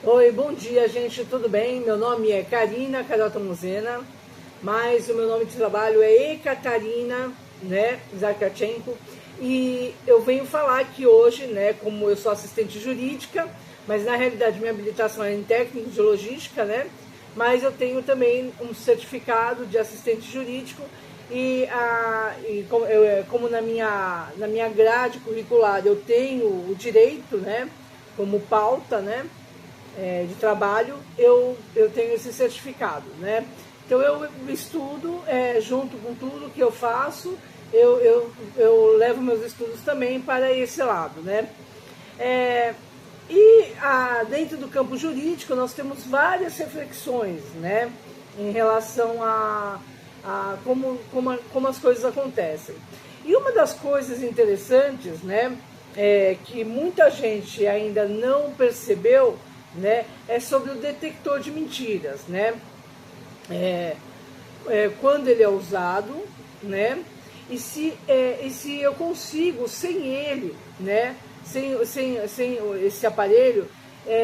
Oi, bom dia, gente, tudo bem? Meu nome é Karina Carota Muzena, mas o meu nome de trabalho é Ekaterina, né, Zakharchenko, e eu venho falar aqui hoje, né, como eu sou assistente jurídica, mas na realidade minha habilitação é em técnico de logística, né, mas eu tenho também um certificado de assistente jurídico como na minha grade curricular eu tenho o direito, né, como pauta, né, de trabalho, eu tenho esse certificado, né? Então eu estudo junto com tudo que eu faço, eu levo meus estudos também para esse lado, né? Dentro do campo jurídico nós temos várias reflexões, né? Em relação a como as coisas acontecem. E uma das coisas interessantes, né? Que muita gente ainda não percebeu, né, é sobre o detector de mentiras, né? Quando ele é usado, né? E se eu consigo, sem ele, né? Sem esse aparelho,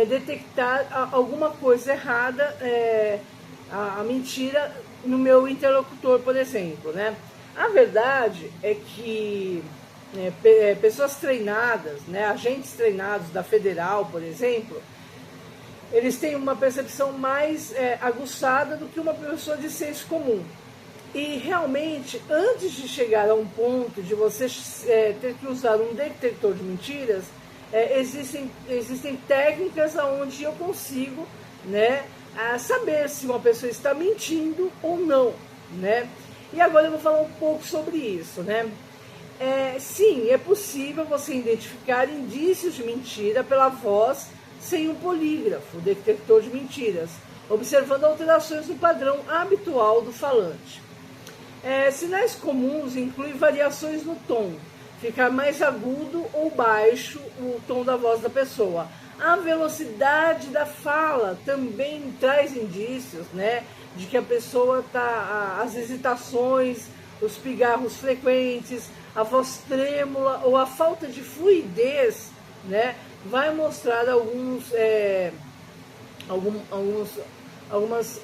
detectar alguma coisa errada, a mentira no meu interlocutor, por exemplo, né? A verdade é que pessoas treinadas, né, agentes treinados da Federal, por exemplo, eles têm uma percepção mais aguçada do que uma pessoa de senso comum. E realmente, antes de chegar a um ponto de você ter que usar um detector de mentiras, existem técnicas onde eu consigo, né, saber se uma pessoa está mentindo ou não, né? E agora eu vou falar um pouco sobre isso, né? Sim, é possível você identificar indícios de mentira pela voz sem um polígrafo, detector de mentiras, observando alterações no padrão habitual do falante. Sinais comuns incluem variações no tom, ficar mais agudo ou baixo o tom da voz da pessoa. A velocidade da fala também traz indícios, né, de que a pessoa está, as hesitações, os pigarros frequentes, a voz trêmula ou a falta de fluidez, né, vai mostrar algumas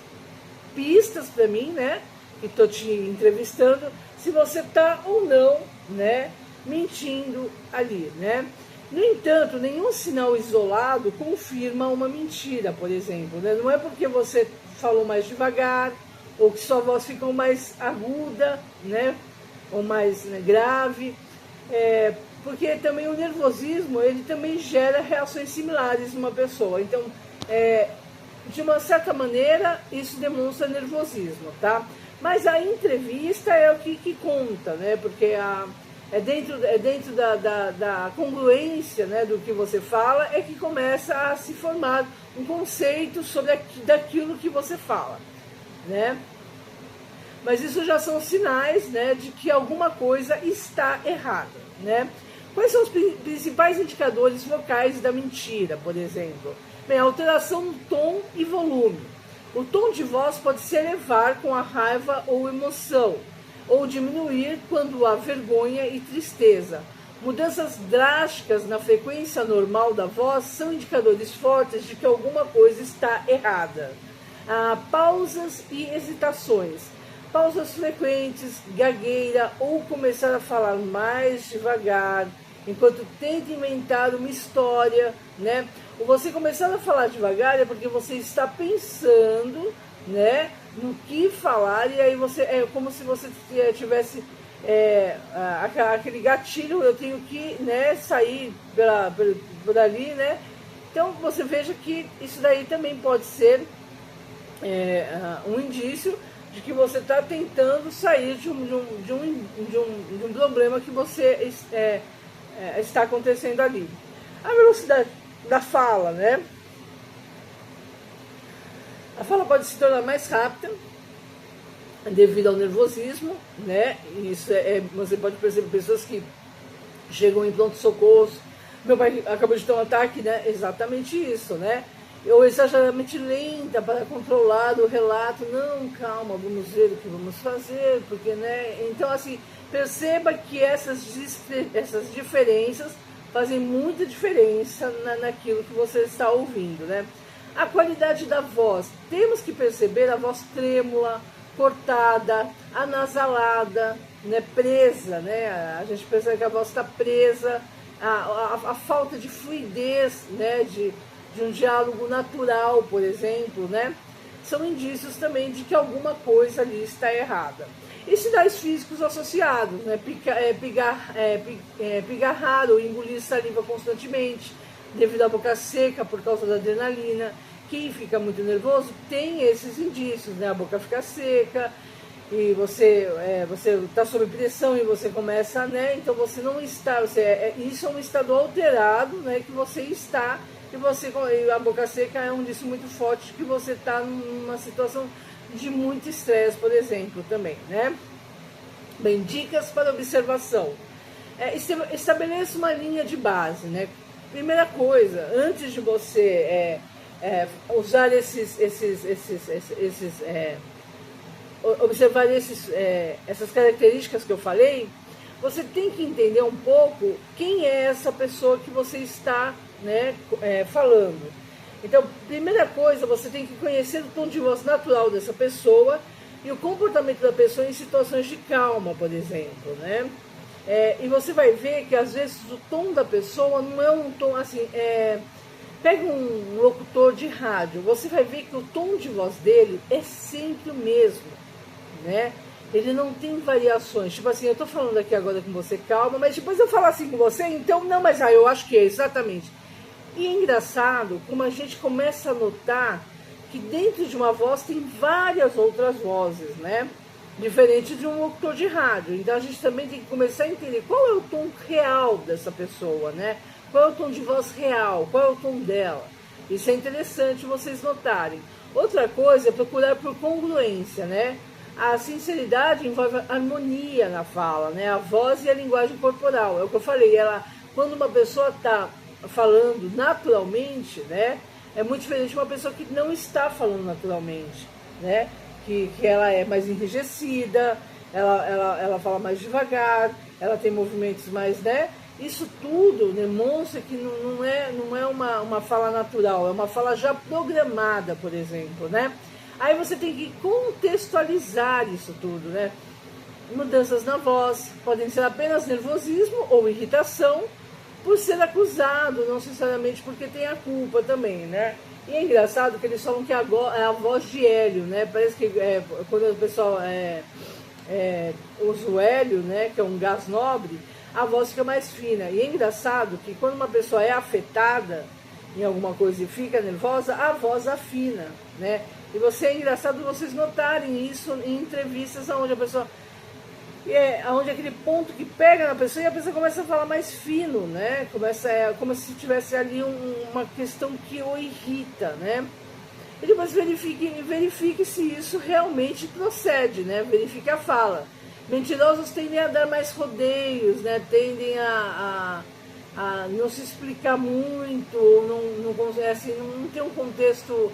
pistas para mim, né, que estou te entrevistando, se você está ou não, né, mentindo ali, né. No entanto, nenhum sinal isolado confirma uma mentira, por exemplo, né? Não é porque você falou mais devagar ou que sua voz ficou mais aguda, né, ou mais, né, grave, porque também o nervosismo, ele também gera reações similares numa pessoa. Então, de uma certa maneira, isso demonstra nervosismo, tá? Mas a entrevista é o que conta, né? Porque é dentro da congruência, né, do que você fala, é que começa a se formar um conceito sobre daquilo que você fala, né? Mas isso já são sinais, né, de que alguma coisa está errada, né? Quais são os principais indicadores vocais da mentira, por exemplo? Bem, alteração no tom e volume. O tom de voz pode se elevar com a raiva ou emoção, ou diminuir quando há vergonha e tristeza. Mudanças drásticas na frequência normal da voz são indicadores fortes de que alguma coisa está errada. Pausas e hesitações. Pausas frequentes, gagueira ou começar a falar mais devagar, enquanto tenta inventar uma história, né? Ou você começar a falar devagar é porque você está pensando, né, no que falar, e aí você é como se você tivesse aquele gatilho, eu tenho que, né, sair por ali, né? Então você veja que isso daí também pode ser um indício de que você está tentando sair de um problema que você está acontecendo ali. A velocidade da fala, né? A fala pode se tornar mais rápida devido ao nervosismo, né? Isso você pode perceber pessoas que chegam em pronto-socorro. Meu pai acabou de ter um ataque, né? Exatamente isso, né? Ou exageradamente lenta para controlar o relato. Não, calma, vamos ver o que vamos fazer, porque, né? Então, assim, perceba que essas diferenças fazem muita diferença naquilo que você está ouvindo, né? A qualidade da voz. Temos que perceber a voz trêmula, cortada, anasalada, né, presa, né? A gente percebe que a voz está presa, a falta de fluidez, né, de um diálogo natural, por exemplo, né? São indícios também de que alguma coisa ali está errada. E sinais físicos associados, né? Pigarrar ou engolir saliva constantemente, devido à boca seca por causa da adrenalina. Quem fica muito nervoso tem esses indícios, né? A boca fica seca e você está sob pressão e você começa, né? Então você não está, isso é um estado alterado, né? Que você está e a boca seca é um indício muito forte de que você está numa situação de muito estresse, por exemplo, também, né? Bem, dicas para observação. Estabeleça uma linha de base, né? Primeira coisa, antes de você usar observar essas características que eu falei, você tem que entender um pouco quem é essa pessoa que você está, né, falando. Então, primeira coisa, você tem que conhecer o tom de voz natural dessa pessoa e o comportamento da pessoa em situações de calma, por exemplo, né? E você vai ver que às vezes o tom da pessoa não é um tom assim. Pega um locutor de rádio, você vai ver que o tom de voz dele é sempre o mesmo, né? Ele não tem variações. Tipo assim, eu tô falando aqui agora com você calma, mas depois eu falar assim com você, então não, mas eu acho que é exatamente. E é engraçado como a gente começa a notar que dentro de uma voz tem várias outras vozes, né? Diferente de um locutor de rádio. Então a gente também tem que começar a entender qual é o tom real dessa pessoa, né? Qual é o tom de voz real, qual é o tom dela. Isso é interessante vocês notarem. Outra coisa é procurar por congruência, né? A sinceridade envolve harmonia na fala, né? A voz e a linguagem corporal. É o que eu falei, quando uma pessoa está falando naturalmente, né? É muito diferente de uma pessoa que não está falando naturalmente, né? Que ela é mais enrijecida, ela fala mais devagar, ela tem movimentos mais, né? Isso tudo demonstra que não é uma fala natural, é uma fala já programada, por exemplo, né? Aí você tem que contextualizar isso tudo, né? Mudanças na voz podem ser apenas nervosismo ou irritação por ser acusado, não necessariamente porque tem a culpa também, né? E é engraçado que eles falam que é a voz de hélio, né? Parece que quando o pessoal usa o hélio, né? Que é um gás nobre, a voz fica mais fina. E é engraçado que quando uma pessoa é afetada em alguma coisa e fica nervosa, a voz afina, né? E é engraçado vocês notarem isso em entrevistas onde a pessoa... onde aquele ponto que pega na pessoa e a pessoa começa a falar mais fino, né? Como se tivesse ali uma questão que o irrita, né? E depois verifique se isso realmente procede, né? Verifique a fala. Mentirosos tendem a dar mais rodeios, né? Tendem a não se explicar muito, ou não ter um contexto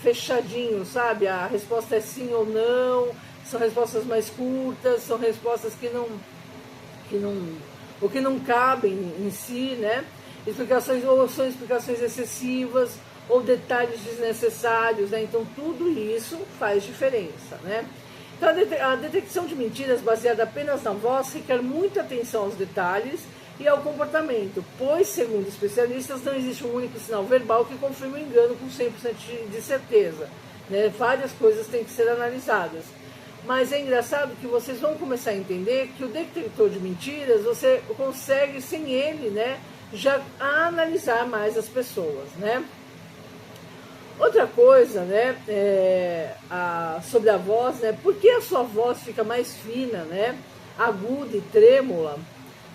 fechadinho, sabe? A resposta é sim ou não. São respostas mais curtas, são respostas que não cabem em si, né? São explicações excessivas, ou detalhes desnecessários, né? Então tudo isso faz diferença, né? Então a detecção de mentiras baseada apenas na voz requer muita atenção aos detalhes e ao comportamento, pois, segundo especialistas, não existe um único sinal verbal que confirme o engano com 100% de certeza, né? Várias coisas têm que ser analisadas. Mas é engraçado que vocês vão começar a entender que o detector de mentiras, você consegue, sem ele, né, já analisar mais as pessoas, né? Outra coisa, né, sobre a voz, né, por que a sua voz fica mais fina, né, aguda e trêmula,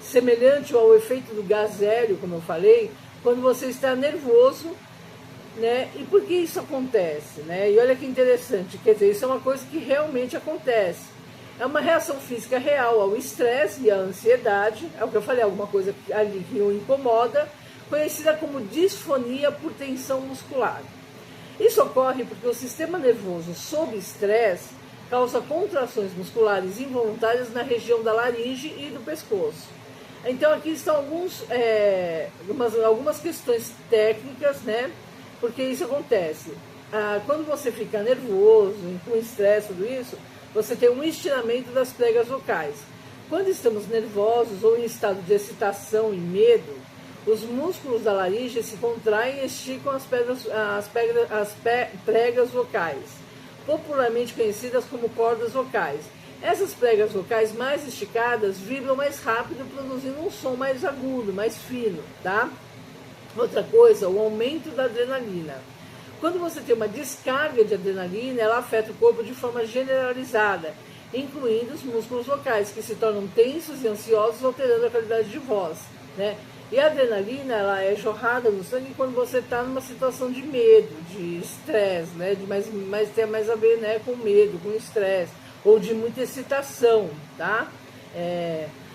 semelhante ao efeito do gás hélio, como eu falei, quando você está nervoso, né? E por que isso acontece, né? E olha que interessante, quer dizer, isso é uma coisa que realmente acontece. É uma reação física real ao estresse e à ansiedade, é o que eu falei, alguma coisa ali que o incomoda, conhecida como disfonia por tensão muscular. Isso ocorre porque o sistema nervoso sob estresse causa contrações musculares involuntárias na região da laringe e do pescoço. Então aqui estão algumas questões técnicas, né? Porque isso acontece. Quando você fica nervoso, com estresse, tudo isso, você tem um estiramento das pregas vocais. Quando estamos nervosos ou em estado de excitação e medo, os músculos da laringe se contraem e esticam as pregas vocais, popularmente conhecidas como cordas vocais. Essas pregas vocais mais esticadas vibram mais rápido, produzindo um som mais agudo, mais fino, tá? Outra coisa, o aumento da adrenalina. Quando você tem uma descarga de adrenalina, ela afeta o corpo de forma generalizada, incluindo os músculos vocais, que se tornam tensos e ansiosos, alterando a qualidade de voz, né? E a adrenalina, ela é jorrada no sangue quando você está numa situação de medo, de estresse, né? Mas tem mais a ver, né, com medo, com estresse, ou de muita excitação, tá?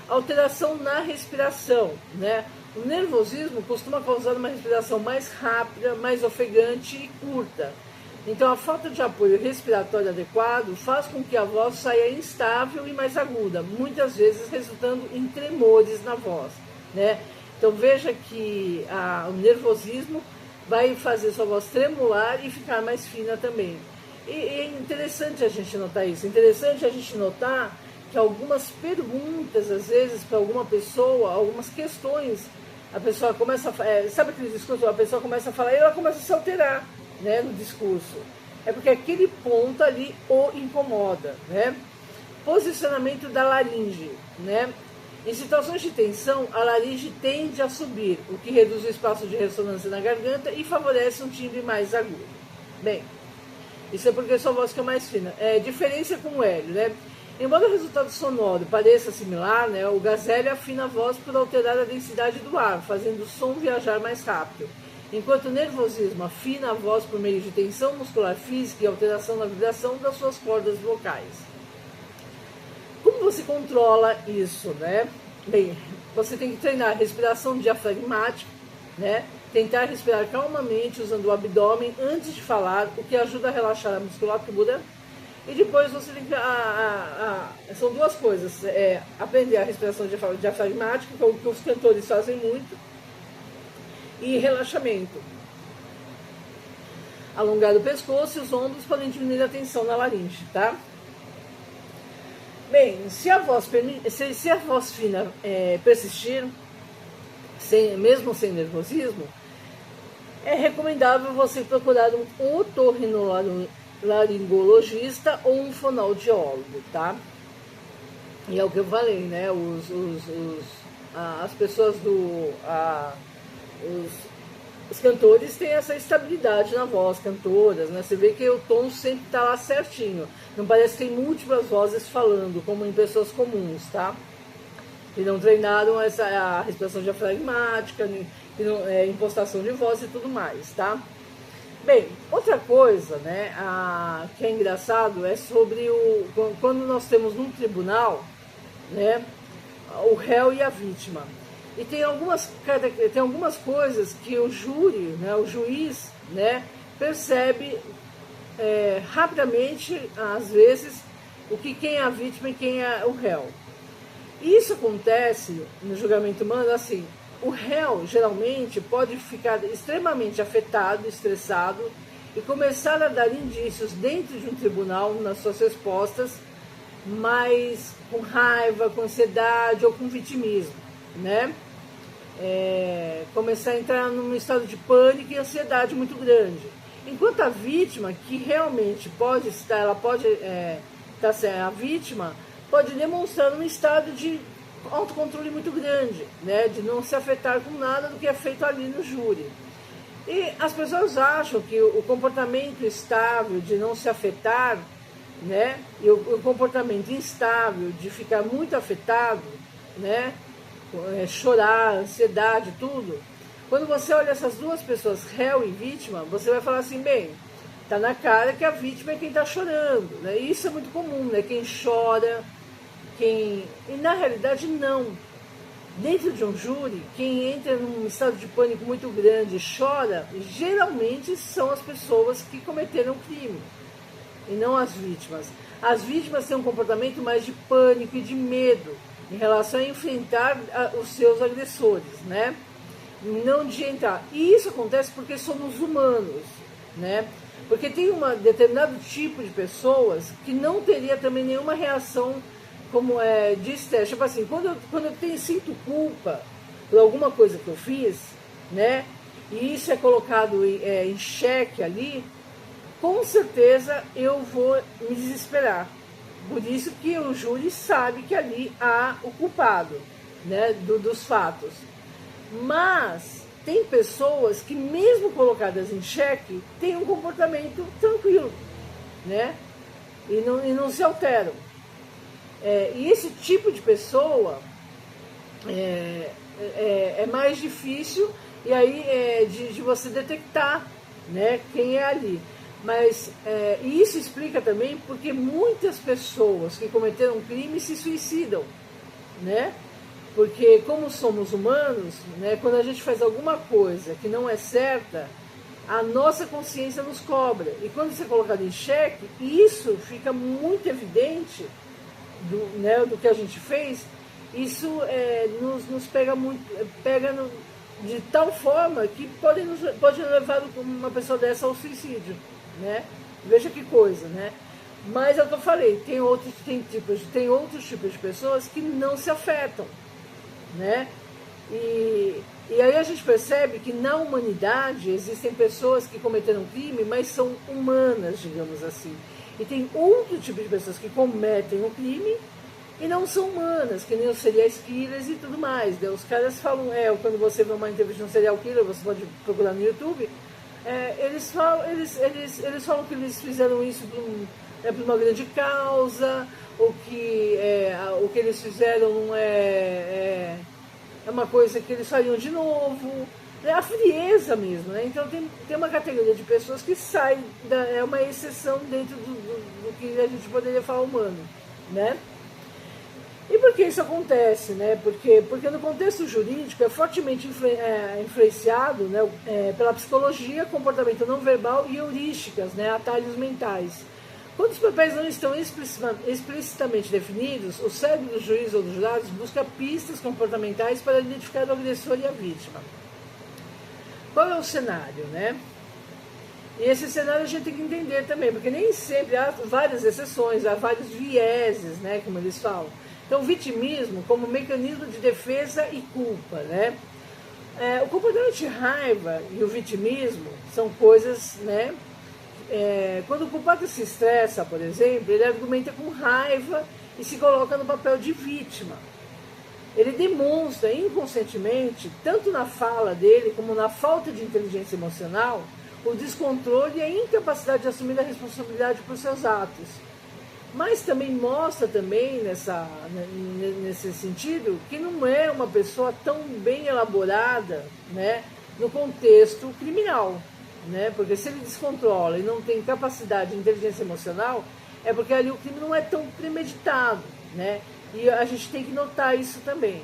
Alteração na respiração, né? O nervosismo costuma causar uma respiração mais rápida, mais ofegante e curta. Então, a falta de apoio respiratório adequado faz com que a voz saia instável e mais aguda, muitas vezes resultando em tremores na voz, né? Então, veja que o nervosismo vai fazer sua voz tremular e ficar mais fina também. E é interessante a gente notar isso, é interessante a gente notar que algumas perguntas, às vezes, para alguma pessoa, algumas questões, a pessoa começa a... sabe aquele discurso? A pessoa começa a falar e ela começa a se alterar, né, no discurso. É porque aquele ponto ali o incomoda, né? Posicionamento da laringe, né? Em situações de tensão, a laringe tende a subir, o que reduz o espaço de ressonância na garganta e favorece um timbre mais agudo. Bem, isso é porque sua voz fica mais fina. Diferença com o hélio, né? Embora o resultado sonoro pareça similar, né, o gazelho afina a voz por alterar a densidade do ar, fazendo o som viajar mais rápido, enquanto o nervosismo afina a voz por meio de tensão muscular física e alteração na vibração das suas cordas vocais. Como você controla isso, né? Bem, você tem que treinar a respiração diafragmática, né? Tentar respirar calmamente usando o abdômen antes de falar, o que ajuda a relaxar a musculatura. E depois você tem que... são duas coisas. Aprender a respiração diafragmática, que é o que os cantores fazem muito, e relaxamento. Alongar o pescoço e os ombros podem diminuir a tensão na laringe, tá? Bem, se a voz fina persistir, mesmo sem nervosismo, é recomendável você procurar um otorrinolaringologista ou um fonoaudiólogo, tá? E é o que eu falei, né? As pessoas os cantores têm essa estabilidade na voz, cantoras, né? Você vê que o tom sempre está lá certinho. Não parece que tem múltiplas vozes falando, como em pessoas comuns, tá? Que não treinaram a respiração diafragmática, impostação de voz e tudo mais, tá? Bem, outra coisa, né, que é engraçado é sobre quando nós temos num tribunal, né, o réu e a vítima. E tem algumas coisas que o júri, né, o juiz, né, percebe rapidamente, às vezes, quem é a vítima e quem é o réu. Isso acontece no julgamento humano assim: o réu geralmente pode ficar extremamente afetado, estressado e começar a dar indícios dentro de um tribunal nas suas respostas, mas com raiva, com ansiedade ou com vitimismo, né? Começar a entrar num estado de pânico e ansiedade muito grande. Enquanto a vítima, que realmente pode estar, a vítima pode demonstrar um estado de autocontrole muito grande, né, de não se afetar com nada do que é feito ali no júri. E as pessoas acham que o comportamento estável de não se afetar, né, e o comportamento instável de ficar muito afetado, né, chorar, ansiedade, tudo. Quando você olha essas duas pessoas, réu e vítima, você vai falar assim: bem, tá na cara que a vítima é quem tá chorando, né? E isso é muito comum, né? Quem chora, e na realidade não. Dentro de um júri, quem entra num estado de pânico muito grande e chora, geralmente são as pessoas que cometeram o crime, e não as vítimas. As vítimas têm um comportamento mais de pânico e de medo em relação a enfrentar os seus agressores, né? não de entrar. E isso acontece porque somos humanos, né? Porque tem um determinado tipo de pessoas que não teria também nenhuma reação como de estresse. Tipo assim, quando eu sinto culpa por alguma coisa que eu fiz, né? E isso é colocado em xeque ali, com certeza eu vou me desesperar. Por isso que o júri sabe que ali há o culpado, né, dos fatos. Mas tem pessoas que, mesmo colocadas em xeque, têm um comportamento tranquilo, né? E não se alteram. E esse tipo de pessoa é mais difícil e aí de você detectar, né, quem é ali. Mas isso explica também porque muitas pessoas que cometeram crime se suicidam, né? Porque como somos humanos, né, quando a gente faz alguma coisa que não é certa, a nossa consciência nos cobra. E quando isso é colocado em xeque, isso fica muito evidente do que a gente fez, isso nos pega muito, de tal forma que pode levar uma pessoa dessa ao suicídio, né? Veja que coisa, né? Mas é o que eu falei, tem outros tipos de pessoas que não se afetam, né? E aí a gente percebe que na humanidade existem pessoas que cometeram crime, mas são humanas, digamos assim. E tem outro tipo de pessoas que cometem o crime e não são humanas, que nem os serial killers e tudo mais, né? Os caras falam, quando você vê uma entrevista de um serial killer, você pode procurar no YouTube, eles falam que eles fizeram isso por uma grande causa, ou que o que eles fizeram não é uma coisa que eles fariam de novo, é a frieza mesmo, né? Então tem uma categoria de pessoas que sai, é uma exceção dentro do que a gente poderia falar humano, né? E por que isso acontece, né? Porque no contexto jurídico é fortemente influenciado, né, pela psicologia, comportamento não verbal e heurísticas, né, atalhos mentais. Quando os papéis não estão explicitamente definidos, o cérebro do juiz ou dos jurados busca pistas comportamentais para identificar o agressor e a vítima. Qual é o cenário, né? E esse cenário a gente tem que entender também, porque nem sempre há várias exceções, há vários vieses, né, como eles falam. Então, o vitimismo como mecanismo de defesa e culpa, né? O comportamento de raiva e o vitimismo são coisas, né? Quando o culpado se estressa, por exemplo, ele argumenta com raiva e se coloca no papel de vítima. Ele demonstra inconscientemente, tanto na fala dele como na falta de inteligência emocional, o descontrole e a incapacidade de assumir a responsabilidade por seus atos. Mas também mostra também nesse sentido que não é uma pessoa tão bem elaborada, né, no contexto criminal, né? Porque se ele descontrola e não tem capacidade de inteligência emocional, é porque ali o crime não é tão premeditado, né? E a gente tem que notar isso também.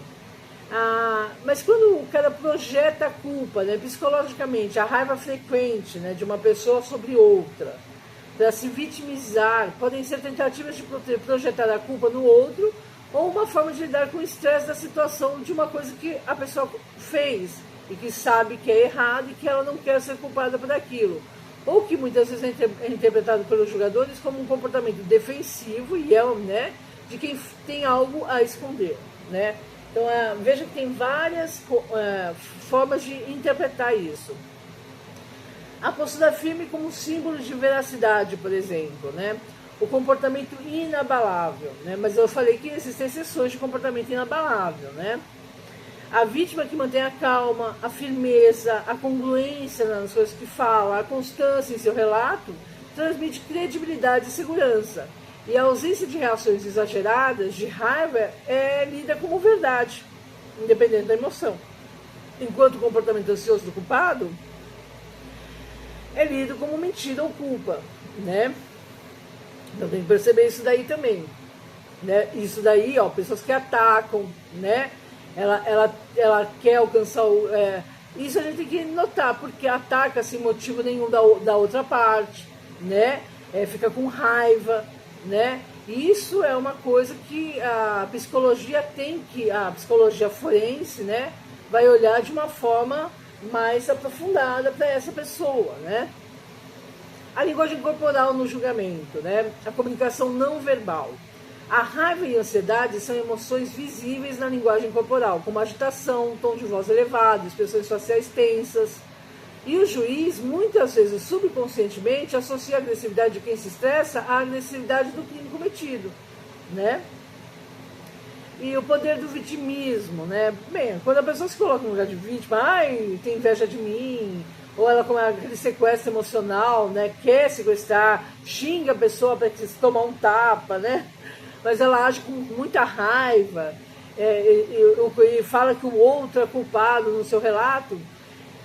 Mas quando o cara projeta a culpa, né, psicologicamente, a raiva frequente, né, de uma pessoa sobre outra, para se vitimizar, podem ser tentativas de projetar a culpa no outro ou uma forma de lidar com o estresse da situação de uma coisa que a pessoa fez e que sabe que é errado e que ela não quer ser culpada por aquilo. Ou que muitas vezes é interpretado pelos julgadores como um comportamento defensivo e né, de quem tem algo a esconder, né? Então, veja que tem várias formas de interpretar isso. A postura firme como símbolo de veracidade, por exemplo, né? O comportamento inabalável, né? Mas eu falei que existem exceções de comportamento inabalável, né? A vítima que mantém a calma, a firmeza, a congruência nas coisas que fala, a constância em seu relato, transmite credibilidade e segurança. E a ausência de reações exageradas, de raiva, é lida como verdade, independente da emoção. Enquanto o comportamento ansioso do culpado é lido como mentira ou culpa, né? Então tem que perceber isso daí também, né? Isso daí, ó, pessoas que atacam, né? Ela quer alcançar isso a gente tem que notar, porque ataca sem motivo nenhum da outra parte, né? Fica com raiva, né? Isso é uma coisa que a psicologia a psicologia forense, né, vai olhar de uma forma mais aprofundada para essa pessoa, né? A linguagem corporal no julgamento, né? A comunicação não verbal. A raiva e a ansiedade são emoções visíveis na linguagem corporal, como agitação, tom de voz elevado, expressões faciais tensas. E o juiz, muitas vezes subconscientemente, associa a agressividade de quem se estressa à agressividade do crime cometido, né? E o poder do vitimismo, né? Bem, quando a pessoa se coloca no lugar de vítima, ai, tem inveja de mim, ou ela com aquele sequestro emocional, né? Quer sequestrar, xinga a pessoa para que se tomar um tapa, né? Mas ela age com muita raiva, e fala que o outro é culpado no seu relato,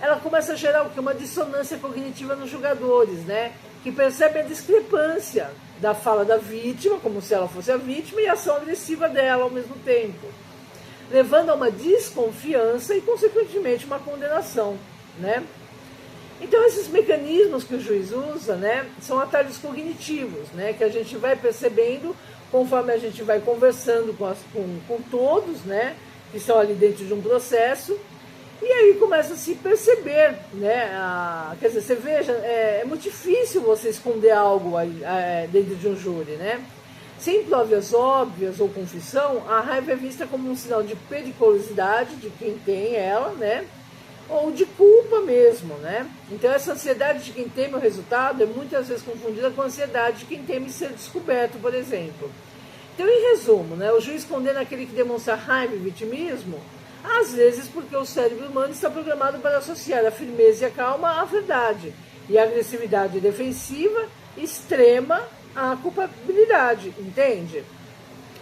ela começa a gerar o quê? Uma dissonância cognitiva nos julgadores, né? Que percebem a discrepância da fala da vítima, como se ela fosse a vítima, e a ação agressiva dela ao mesmo tempo, levando a uma desconfiança e, consequentemente, uma condenação, né? Então, esses mecanismos que o juiz usa, né, são atalhos cognitivos, né, que a gente vai percebendo conforme a gente vai conversando com todos, né, que estão ali dentro de um processo, e aí começa a se perceber, né, quer dizer, você veja, é muito difícil você esconder algo dentro de um júri, né. Sem provas óbvias ou confissão, a raiva é vista como um sinal de periculosidade de quem tem ela, né, ou de culpa mesmo, né? Então essa ansiedade de quem teme o resultado é muitas vezes confundida com a ansiedade de quem teme ser descoberto, por exemplo. Então, em resumo, né, o juiz condena aquele que demonstra raiva e vitimismo, às vezes porque o cérebro humano está programado para associar a firmeza e a calma à verdade, e a agressividade defensiva extrema à culpabilidade, entende?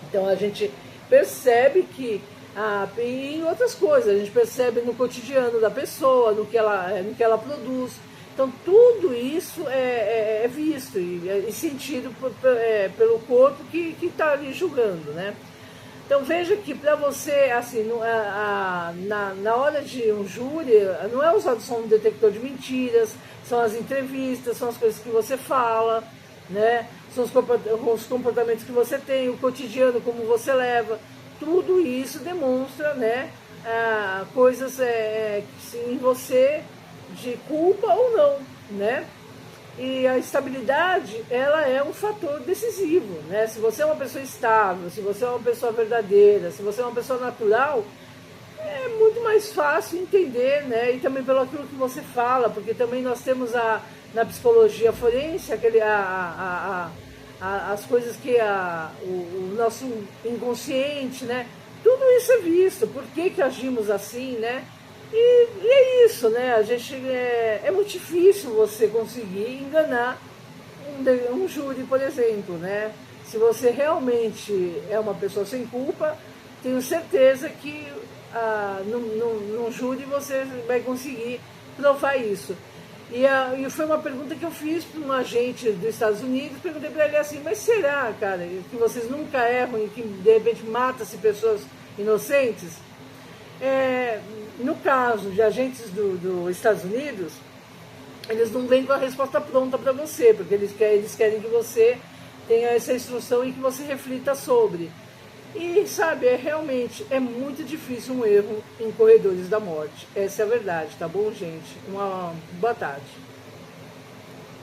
Então a gente percebe que e em outras coisas, a gente percebe no cotidiano da pessoa, no que ela produz. Então, tudo isso é visto e sentido pelo corpo que está ali julgando, né? Então, veja que para você, assim, na hora de um júri, não é usado só um detector de mentiras, são as entrevistas, são as coisas que você fala, né? São os comportamentos que você tem, o cotidiano, como você leva. Tudo isso demonstra, né, coisas em você de culpa ou não, né? E a estabilidade, ela é um fator decisivo, né? Se você é uma pessoa estável, se você é uma pessoa verdadeira, se você é uma pessoa natural, é muito mais fácil entender, né? E também pelo aquilo que você fala, porque também nós temos na psicologia forense as coisas que o nosso inconsciente, né? Tudo isso é visto, por que agimos assim, né? E é isso, né? A gente é muito difícil você conseguir enganar um júri, por exemplo, né? Se você realmente é uma pessoa sem culpa, tenho certeza que num júri você vai conseguir provar isso. E foi uma pergunta que eu fiz para um agente dos Estados Unidos, perguntei para ele assim, mas será, cara, que vocês nunca erram e que de repente mata-se pessoas inocentes? No caso de agentes dos Estados Unidos, eles não vêm com a resposta pronta para você, porque eles querem que você tenha essa instrução e que você reflita sobre. E, sabe, realmente é muito difícil um erro em corredores da morte. Essa é a verdade, tá bom, gente? Uma boa tarde.